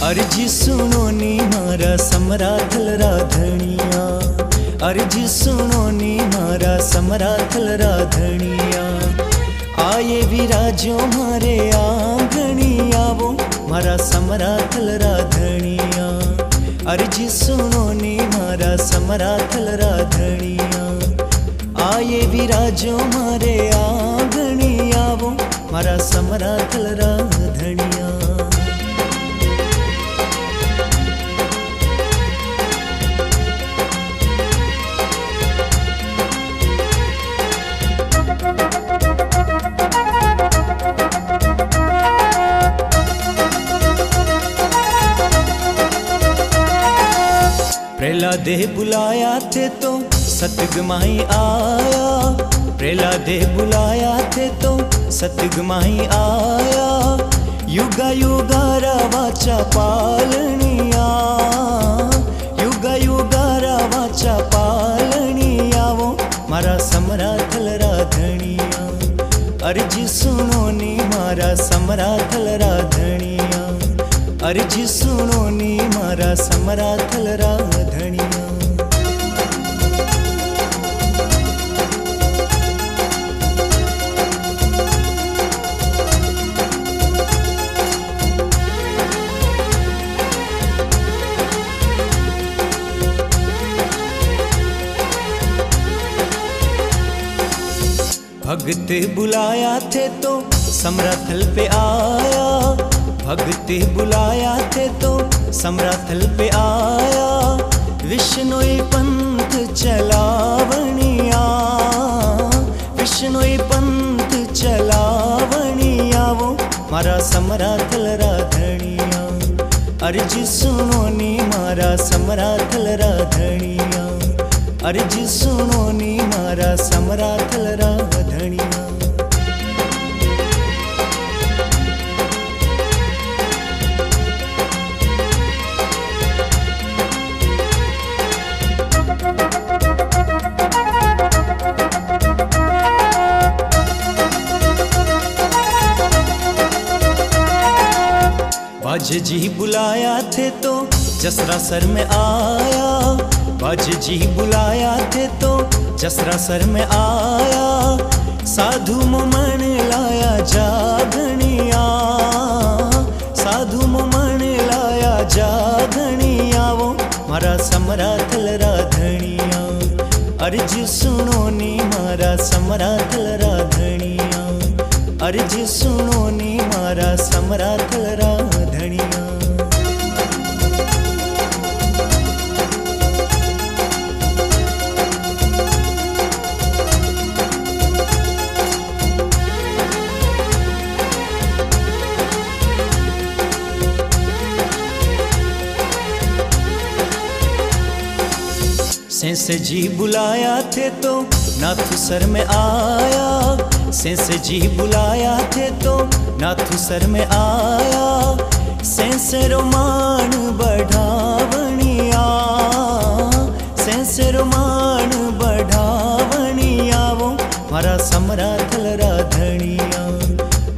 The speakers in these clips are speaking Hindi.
अर्जी सुनो नी मारा समराथल राधनिया, अर्जी सुनो नी मारा समराथल राधनिया। आये विराजो मारे आंगणिया वो मारा समराथल राधनिया। अर्जी सुनो नी मारा समराथल राधनिया। आये विराजो मारे आंगणिया वो मारा समराथल राधनिया। प्रहलादे बुलाया थे तो सतगमाई आया, प्रहलादे बुलाया थे तो सतगमाई आया। युगा युगारा वाचा पालनिया, युगा युगारा वाचा पालनिया वो मारा समराथल राधनिया। अर्जी सुनो नी मारा समराथल राधनिया। अर्जी सुनो नी मारा समराथल राधनिया। भगत बुलाया थे तो समराथल पे आया, भगत बुलाया थे तो समराथल पे आया। विष्णुई पंथ चलावनिया, विष्णुई पंथ चलावनिया वो मारा समराथल राधनिया। अर्जी सुनो नी मारा समराथल राधनिया। अर्जी सुनो नी मारा समराथल राधनिया। बाजे जी बुलाया थे तो जसरा सर में आया, बाजे जी बुलाया थे तो जसरा सर में आया। साधु मन लाया जागनिया, साधु मन लाया जागनिया वो मारा समराथल राधनिया। अर्जी सुनो नी मारा समराथल राधनिया। अर्जी सुनो नी मारा समराथल राधनिया। सेंस जी बुलाया थे तो नाथू सर में आया, सेंस जी बुलाया थे तो नाथू सर में आया। सेंस रोमान बढ़ावनिया, सेंस रोमान बढ़ावनिया वो मारा समराथल राधनिया।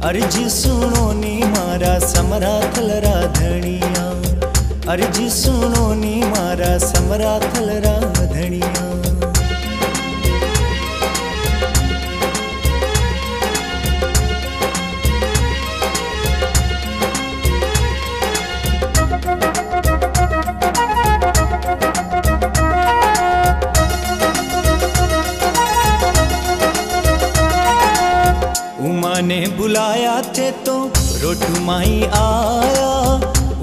अर्जी सुनो नी मारा समराथल राधनिया। अर्जी सुनो नी मारा समराथल राधनिया। उमा ने बुलाया थे तो रोटू माई आया,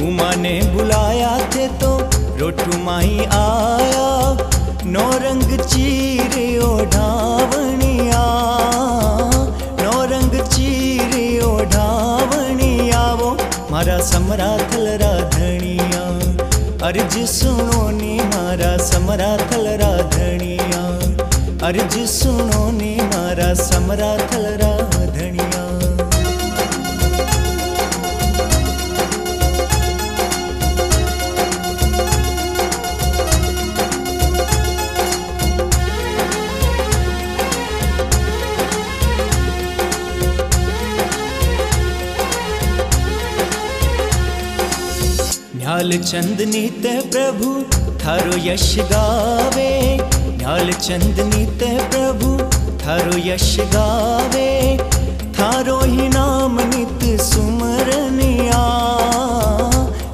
उमा ने बुलाया थे तो रोटू माई आया। नौ रंग चीर ओढ़ावनिया, नौ रंग चीर ओढ़ावनिया वो मारा समराथल राधनिया। अर्जी सुनो नी मारा समराथल राधनिया। अर्जी सुनो नी मारा समराथल राधनिया। न्याल चंदनी ते प्रभु थारो यश गावे, न्याल चंदनी ते प्रभु थारो यश गावे, थारो ही नाम नित सुमरनिया,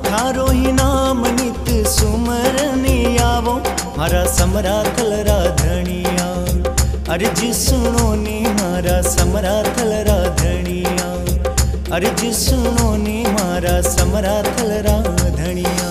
थारो ही नाम नित सुमरनिया। वो मारा समरा थलरा धनिया, अर्ज सुनो नी मारा समरा थलरा धनिया, अर्ज सुनो नी मारा समरा थलरा धनिया।